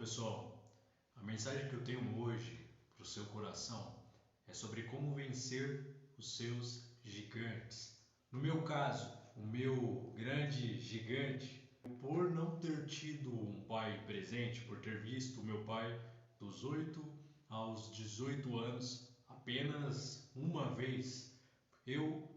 pessoal, a mensagem que eu tenho hoje para o seu coração é sobre como vencer os seus gigantes. No meu caso, o meu grande gigante, por não ter tido um pai presente, por ter visto o meu pai dos 8 aos 18 anos apenas uma vez, eu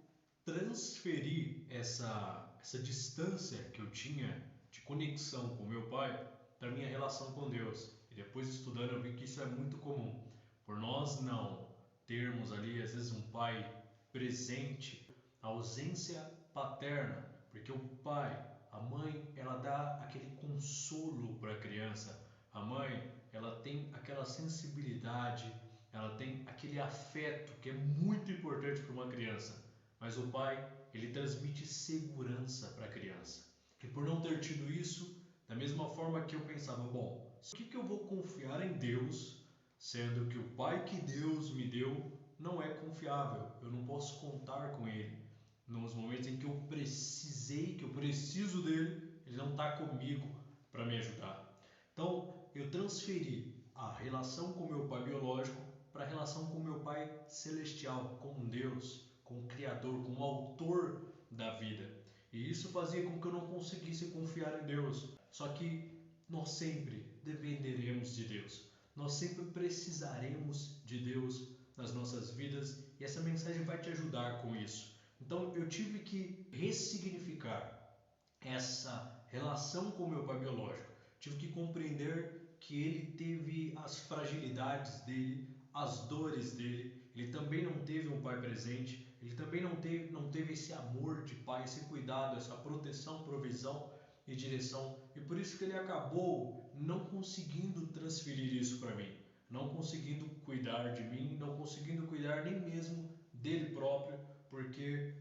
transferi essa distância que eu tinha de conexão com meu pai para minha relação com Deus. E depois estudando eu vi que isso é muito comum. Por nós não termos ali às vezes um pai presente, a ausência paterna, porque o pai, a mãe, ela dá aquele consolo para a criança. A mãe, ela tem aquela sensibilidade, ela tem aquele afeto que é muito importante para uma criança. Mas o pai, ele transmite segurança para a criança. E por não ter tido isso, da mesma forma que eu pensava, bom, por que eu vou confiar em Deus, sendo que o pai que Deus me deu não é confiável, eu não posso contar com ele. Nos momentos em que eu precisei, que eu preciso dele, ele não está comigo para me ajudar. Então, eu transferi a relação com meu pai biológico para a relação com meu pai celestial, com Deus, com o Criador, com o autor da vida. E isso fazia com que eu não conseguisse confiar em Deus. Só que nós sempre dependeremos de Deus. Nós sempre precisaremos de Deus nas nossas vidas e essa mensagem vai te ajudar com isso. Então eu tive que ressignificar essa relação com meu pai biológico. Tive que compreender que ele teve as fragilidades dele, as dores dele. Ele também não teve um pai presente. Ele também não teve esse amor de pai, esse cuidado, essa proteção, provisão e direção. E por isso que ele acabou não conseguindo transferir isso para mim. Não conseguindo cuidar de mim, não conseguindo cuidar nem mesmo dele próprio. Porque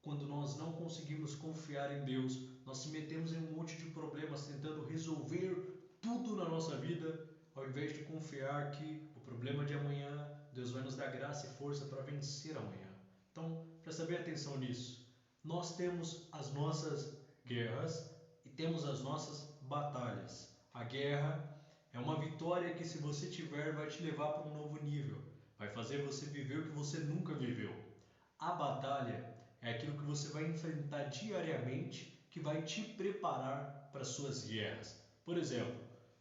quando nós não conseguimos confiar em Deus, nós se metemos em um monte de problemas tentando resolver tudo na nossa vida, ao invés de confiar que o problema de amanhã, Deus vai nos dar graça e força para vencer amanhã. Então, presta bem atenção nisso. Nós temos as nossas guerras e temos as nossas batalhas. A guerra é uma vitória que, se você tiver, vai te levar para um novo nível. Vai fazer você viver o que você nunca viveu. A batalha é aquilo que você vai enfrentar diariamente, que vai te preparar para as suas guerras. Por exemplo,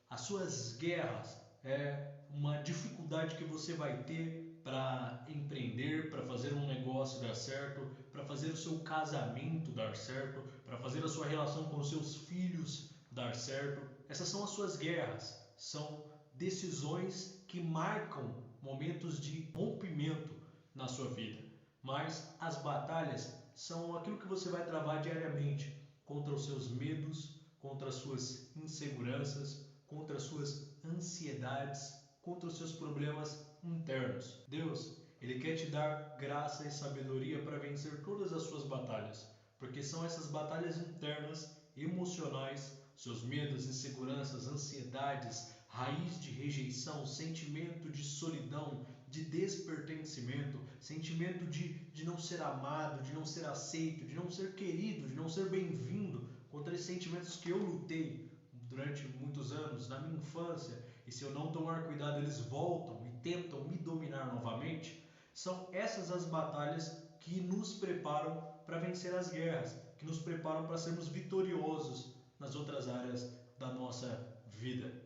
as suas guerras é uma dificuldade que você vai ter para empreender, para fazer um negócio dar certo, para fazer o seu casamento dar certo, para fazer a sua relação com os seus filhos dar certo. Essas são as suas guerras, são decisões que marcam momentos de rompimento na sua vida. Mas as batalhas são aquilo que você vai travar diariamente contra os seus medos, contra as suas inseguranças, contra as suas ansiedades, contra os seus problemas internos. Deus, Ele quer te dar graça e sabedoria para vencer todas as suas batalhas, porque são essas batalhas internas, emocionais, seus medos, inseguranças, ansiedades, raiz de rejeição, sentimento de solidão, de despertencimento, sentimento de não ser amado, de não ser aceito, de não ser querido, de não ser bem-vindo, contra esses sentimentos que eu lutei durante muitos anos, na minha infância, e se eu não tomar cuidado eles voltam e tentam me dominar novamente. São essas as batalhas que nos preparam para vencer as guerras, que nos preparam para sermos vitoriosos nas outras áreas da nossa vida.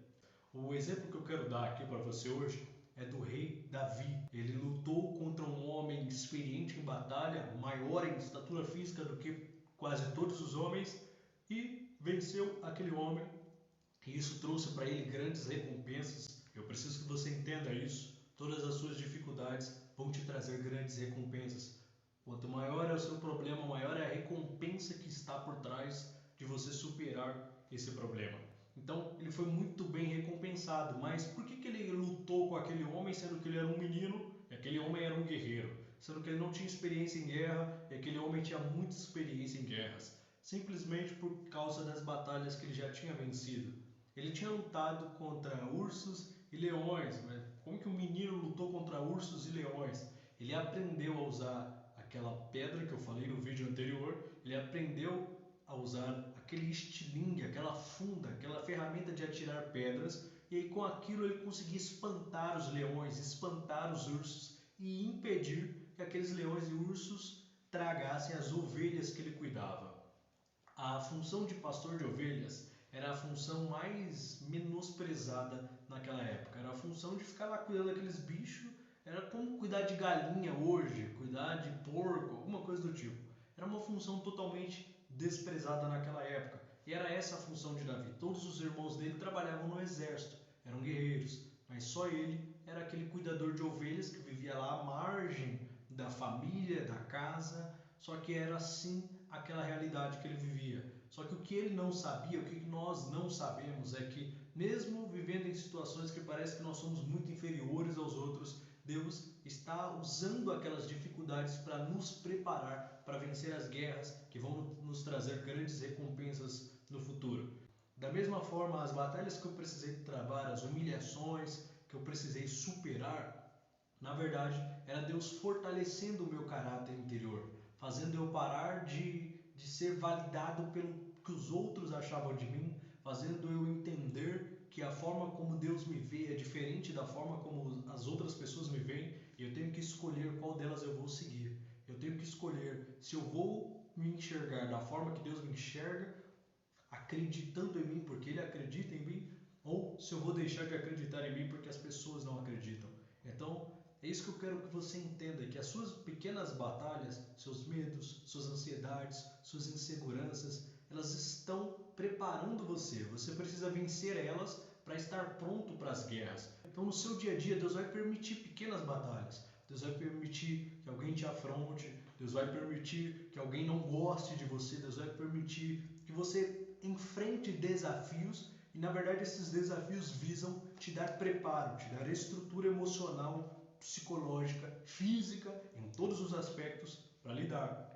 O exemplo que eu quero dar aqui para você hoje é do rei Davi. Ele lutou contra um homem experiente em batalha, maior em estatura física do que quase todos os homens, e venceu aquele homem. E isso trouxe para ele grandes recompensas. Eu preciso que você entenda isso. Todas as suas dificuldades vão te trazer grandes recompensas. Quanto maior é o seu problema, maior é a recompensa que está por trás de você superar esse problema. Então ele foi muito bem recompensado. Mas por que ele lutou com aquele homem, sendo que ele era um menino e aquele homem era um guerreiro? Sendo que ele não tinha experiência em guerra e aquele homem tinha muita experiência em guerras. Simplesmente por causa das batalhas que ele já tinha vencido. Ele tinha lutado contra ursos e leões. Mas como que um menino lutou contra ursos e leões? Ele aprendeu a usar aquela pedra que eu falei no vídeo anterior. Ele aprendeu a usar aquele estilingue, aquela funda, aquela ferramenta de atirar pedras, e aí com aquilo ele conseguia espantar os leões, espantar os ursos e impedir que aqueles leões e ursos tragassem as ovelhas que ele cuidava. A função de pastor de ovelhas era a função mais menosprezada naquela época. Era a função de ficar lá cuidando daqueles bichos. Era como cuidar de galinha hoje, cuidar de porco, alguma coisa do tipo. Era uma função totalmente desprezada naquela época. E era essa a função de Davi. Todos os irmãos dele trabalhavam no exército, eram guerreiros, mas só ele era aquele cuidador de ovelhas que vivia lá à margem da família, da casa. Só que era assim aquela realidade que ele vivia. Só que o que ele não sabia, o que nós não sabemos é que mesmo vivendo em situações que parece que nós somos muito inferiores aos outros, Deus está usando aquelas dificuldades para nos preparar para vencer as guerras que vão nos trazer grandes recompensas no futuro. Da mesma forma, as batalhas que eu precisei travar, as humilhações que eu precisei superar, na verdade, era Deus fortalecendo o meu caráter interior, fazendo eu parar de ser validado pelo que os outros achavam de mim, fazendo eu entender que a forma como Deus me vê é diferente da forma como as outras pessoas me veem, e eu tenho que escolher qual delas eu vou seguir. Eu tenho que escolher se eu vou me enxergar da forma que Deus me enxerga, acreditando em mim porque Ele acredita em mim, ou se eu vou deixar de acreditar em mim porque as pessoas não acreditam. Então, é isso que eu quero que você entenda, que as suas pequenas batalhas, seus medos, suas ansiedades, suas inseguranças, elas estão preparando você. Você precisa vencer elas para estar pronto para as guerras. Então, no seu dia a dia, Deus vai permitir pequenas batalhas. Deus vai permitir que alguém te afronte. Deus vai permitir que alguém não goste de você. Deus vai permitir que você enfrente desafios. E, na verdade, esses desafios visam te dar preparo, te dar estrutura emocional, psicológica, física, em todos os aspectos, para lidar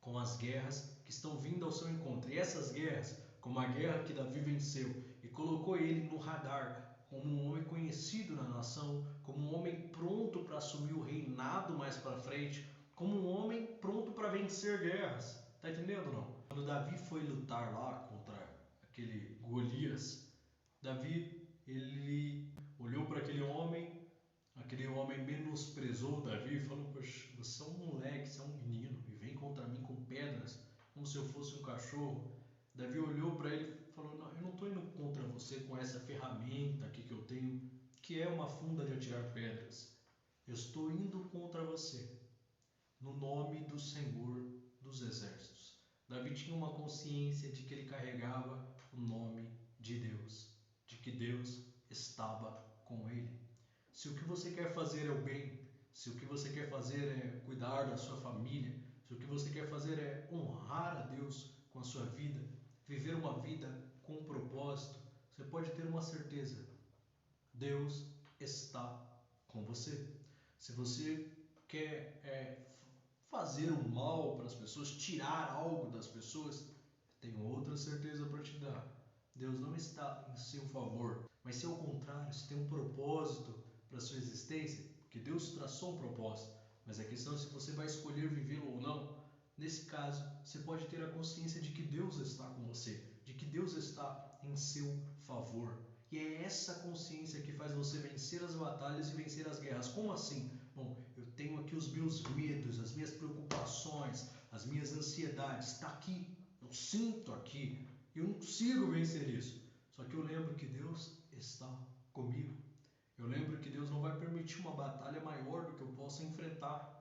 com as guerras que estão vindo ao seu encontro. E essas guerras, como a guerra que Davi venceu e colocou ele no radar como um homem conhecido na nação, como um homem pronto para assumir o reinado mais para frente, como um homem pronto para vencer guerras. Tá entendendo ou não? Quando Davi foi lutar lá contra aquele Golias, Davi, ele olhou para aquele homem menosprezou Davi e falou: poxa, você é um moleque, você é um menino e vem contra mim com pedras como se eu fosse um cachorro. Davi olhou para ele e falou: não, eu não estou indo contra você com essa ferramenta aqui que eu tenho, que é uma funda de atirar pedras. Eu estou indo contra você no nome do Senhor dos Exércitos. Davi tinha uma consciência de que ele carregava o nome de Deus, de que Deus estava com ele. Se o que você quer fazer é o bem, se o que você quer fazer é cuidar da sua família, se o que você quer fazer é honrar a Deus com a sua vida, viver uma vida com um propósito, você pode ter uma certeza: Deus está com você. Se você quer fazer o mal para as pessoas, tirar algo das pessoas, tenho outra certeza para te dar: Deus não está em seu favor, mas se ao contrário, se tem um propósito para a sua existência, porque Deus traçou um propósito, mas a questão é se você vai escolher vivê-lo ou não. Nesse caso, você pode ter a consciência de que Deus está com você, de que Deus está em seu favor. E é essa consciência que faz você vencer as batalhas e vencer as guerras. Como assim? Bom, eu tenho aqui os meus medos, as minhas preocupações, as minhas ansiedades. Está aqui, eu sinto aqui. Eu não consigo vencer isso. Só que eu lembro que Deus está comigo. Eu lembro que Deus não vai permitir uma batalha maior do que eu possa enfrentar.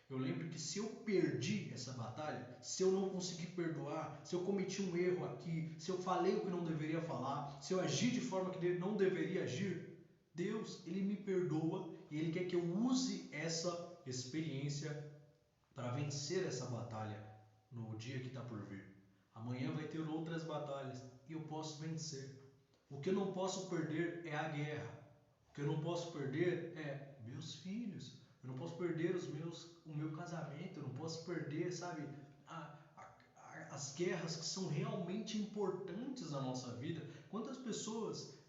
Eu lembro que se eu perdi essa batalha, se eu não consegui perdoar, se eu cometi um erro aqui, se eu falei o que não deveria falar, se eu agi de forma que não deveria agir, Deus, Ele me perdoa e Ele quer que eu use essa experiência para vencer essa batalha no dia que está por vir. Amanhã vai ter outras batalhas e eu posso vencer. O que eu não posso perder é a guerra. O que eu não posso perder é meus filhos. Eu não posso perder o meu casamento. Eu não posso perder, sabe, as guerras que são realmente importantes na nossa vida. Quantas pessoas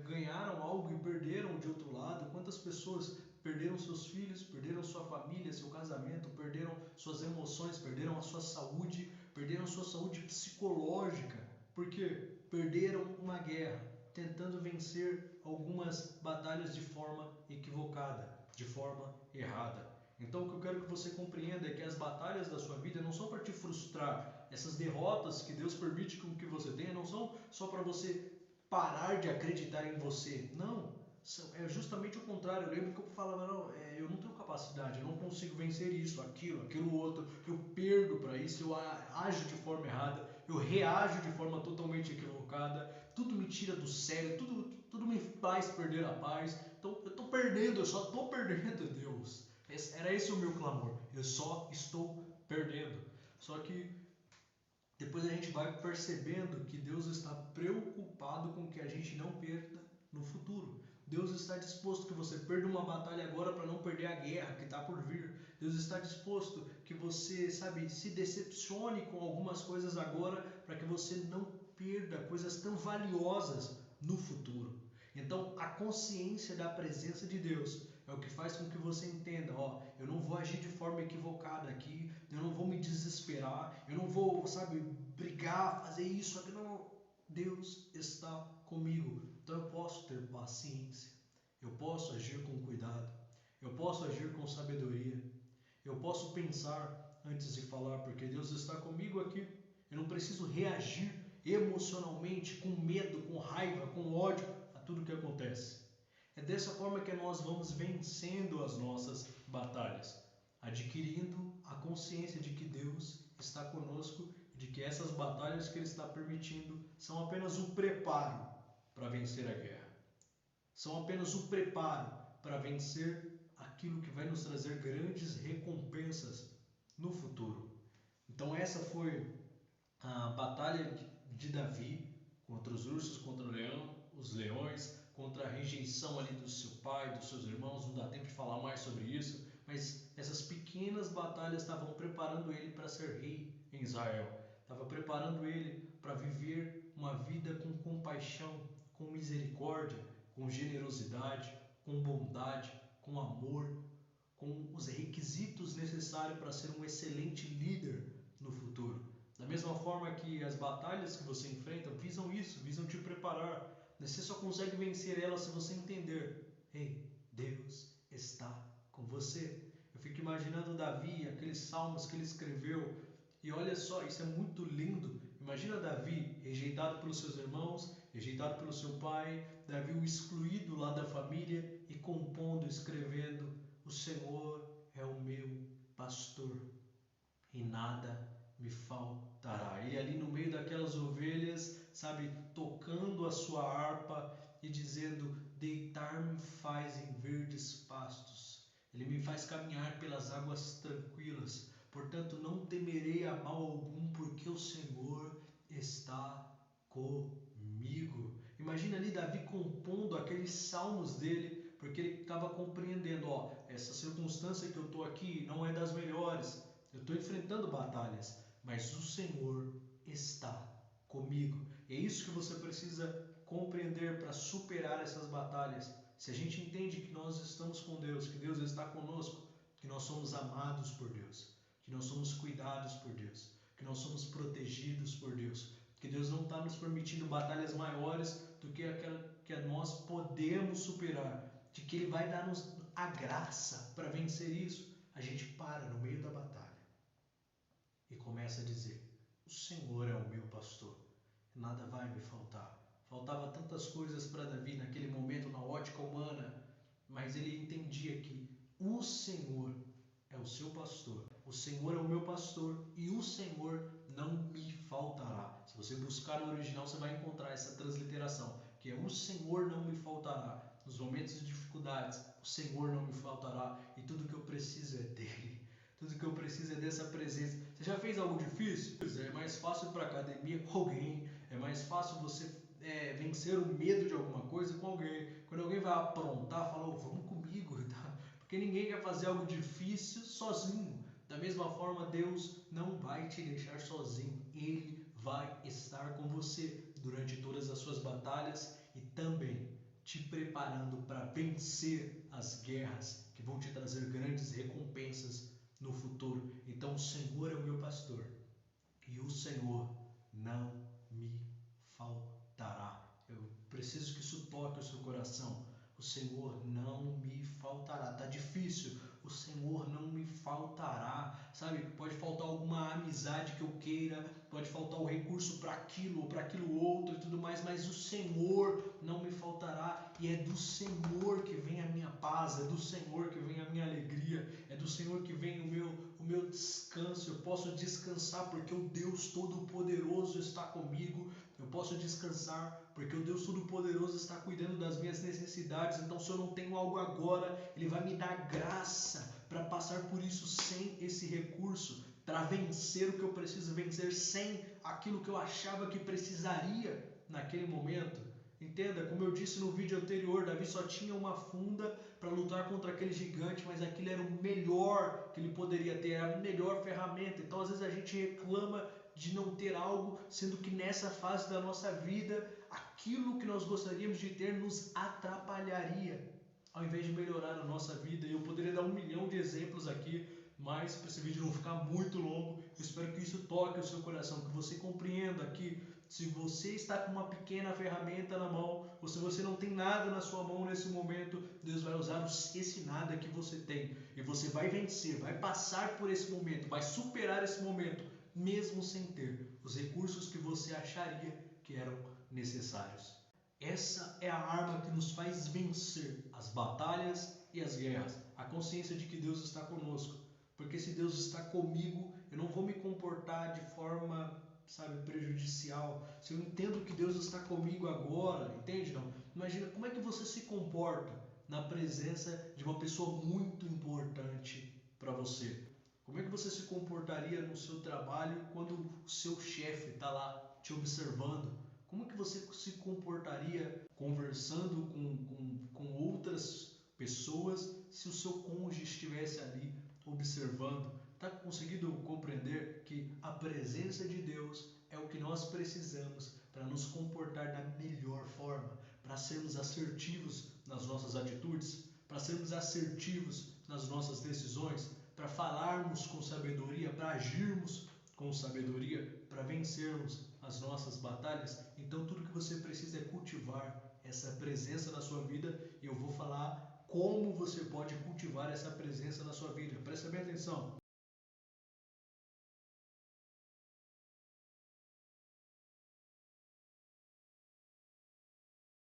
ganharam algo e perderam de outro lado? Quantas pessoas perderam seus filhos, perderam sua família, seu casamento, perderam suas emoções, perderam a sua saúde psicológica porque perderam uma guerra, tentando vencer algumas batalhas de forma equivocada, de forma errada. Então o que eu quero que você compreenda é que as batalhas da sua vida não são para te frustrar. Essas derrotas que Deus permite com que você tenha não são só para você parar de acreditar em você. Não, é justamente o contrário. Eu lembro que eu falava, não, eu não tenho capacidade, eu não consigo vencer isso, aquilo outro, eu perdo para isso, eu ajo de forma errada, eu reajo de forma totalmente equivocada, tudo me tira do sério, tudo me faz perder a paz. Então eu estou perdendo, eu só estou perdendo, Deus. Era esse o meu clamor, eu só estou perdendo. Só que depois a gente vai percebendo que Deus está preocupado com que a gente não perca no futuro. Deus está disposto que você perda uma batalha agora para não perder a guerra que está por vir. Deus está disposto que você, se decepcione com algumas coisas agora para que você não perda coisas tão valiosas no futuro. Então, a consciência da presença de Deus é o que faz com que você entenda, eu não vou agir de forma equivocada aqui, eu não vou me desesperar, eu não vou, brigar, fazer isso, aquilo. Não. Deus está comigo, então eu posso ter paciência, eu posso agir com cuidado, eu posso agir com sabedoria, eu posso pensar antes de falar, porque Deus está comigo aqui. Eu não preciso reagir emocionalmente, com medo, com raiva, com ódio a tudo que acontece. É dessa forma que nós vamos vencendo as nossas batalhas, adquirindo a consciência de que Deus está conosco e de que essas batalhas que Ele está permitindo são apenas um preparo para vencer a guerra. São apenas um preparo para vencer aquilo que vai nos trazer grandes recompensas no futuro. Então essa foi a batalha de Davi contra os ursos, contra o leão, os leões, contra a rejeição ali do seu pai, dos seus irmãos. Não dá tempo de falar mais sobre isso, mas essas pequenas batalhas estavam preparando ele para ser rei em Israel. Estava preparando ele para viver uma vida com compaixão, com misericórdia, com generosidade, com bondade, com amor, com os requisitos necessários para ser um excelente líder no futuro. Da mesma forma que as batalhas que você enfrenta visam isso, visam te preparar. Você só consegue vencer elas se você entender: ei, Deus está com você. Eu fico imaginando Davi, aqueles salmos que ele escreveu, e olha só, isso é muito lindo. Imagina Davi, rejeitado pelos seus irmãos, rejeitado pelo seu pai, Davi o excluído lá da família, e compondo, escrevendo: o Senhor é o meu pastor e nada me faltará. Ele ali no meio daquelas ovelhas, tocando a sua harpa e dizendo: deitar-me faz em verdes pastos. Ele me faz caminhar pelas águas tranquilas. Portanto, não temerei a mal algum, porque o Senhor está comigo. Imagina ali Davi compondo aqueles salmos dele, porque ele estava compreendendo, essa circunstância que eu estou aqui não é das melhores, eu estou enfrentando batalhas, mas o Senhor está comigo. É isso que você precisa compreender para superar essas batalhas. Se a gente entende que nós estamos com Deus, que Deus está conosco, que nós somos amados por Deus, que nós somos cuidados por Deus, que nós somos protegidos por Deus, que Deus não está nos permitindo batalhas maiores do que aquela que nós podemos superar, de que Ele vai dar-nos a graça para vencer isso. A gente para no meio da batalha e começa a dizer: o Senhor é o meu pastor, nada vai me faltar. Faltava tantas coisas para Davi naquele momento, na ótica humana, mas ele entendia que o Senhor é o seu pastor, o Senhor é o meu pastor e o Senhor não me faltará. Se você buscar no original, você vai encontrar essa transliteração, que é: o Senhor não me faltará. Nos momentos de dificuldades, o Senhor não me faltará, e tudo que eu preciso é dele. Tudo que eu preciso é dessa presença. Você já fez algo difícil? É mais fácil ir para a academia com alguém. É mais fácil você vencer o medo de alguma coisa com alguém. Quando alguém vai aprontar, fala: vamos comigo. Tá? Porque ninguém quer fazer algo difícil sozinho. Da mesma forma, Deus não vai te deixar sozinho. Ele vai estar com você durante todas as suas batalhas e também te preparando para vencer as guerras que vão te trazer grandes recompensas no futuro. Então o Senhor é o meu pastor e o Senhor não me faltará. Eu preciso que isso toque o seu coração. O Senhor não me faltará. Tá difícil. O Senhor não me faltará. Sabe? Pode faltar alguma amizade que eu queira, pode faltar o recurso para aquilo ou para aquilo outro e tudo mais, mas o Senhor não me faltará. E é do Senhor que vem a minha paz, é do Senhor que vem a minha alegria, é do Senhor que vem o meu descanso. Eu posso descansar porque o Deus Todo-Poderoso está comigo. Eu posso descansar porque o Deus Todo-Poderoso está cuidando das minhas necessidades. Então, se eu não tenho algo agora, Ele vai me dar graça para passar por isso sem esse recurso, para vencer o que eu preciso vencer sem aquilo que eu achava que precisaria naquele momento. Entenda, como eu disse no vídeo anterior, Davi só tinha uma funda para lutar contra aquele gigante, mas aquilo era o melhor que ele poderia ter, era a melhor ferramenta. Então, às vezes a gente reclama de não ter algo, sendo que nessa fase da nossa vida, aquilo que nós gostaríamos de ter nos atrapalharia, ao invés de melhorar a nossa vida. E eu poderia dar 1 milhão de exemplos aqui, mas para esse vídeo não ficar muito longo, eu espero que isso toque o seu coração, que você compreenda que se você está com uma pequena ferramenta na mão, ou se você não tem nada na sua mão nesse momento, Deus vai usar esse nada que você tem. E você vai vencer, vai passar por esse momento, vai superar esse momento, mesmo sem ter os recursos que você acharia que eram necessários. Essa é a arma que nos faz vencer as batalhas e as guerras. A consciência de que Deus está conosco. Porque se Deus está comigo, eu não vou me comportar de forma, prejudicial. Se eu entendo que Deus está comigo agora, entende? Não? Imagina como é que você se comporta na presença de uma pessoa muito importante para você. Como é que você se comportaria no seu trabalho quando o seu chefe está lá te observando? Como é que você se comportaria conversando com outras pessoas se o seu cônjuge estivesse ali observando? Está conseguindo compreender que a presença de Deus é o que nós precisamos para nos comportar da melhor forma, para sermos assertivos nas nossas atitudes, para sermos assertivos nas nossas decisões, para falarmos com sabedoria, para agirmos com sabedoria, para vencermos as nossas batalhas? Então tudo que você precisa é cultivar essa presença na sua vida, e eu vou falar como você pode cultivar essa presença na sua vida. Presta bem atenção.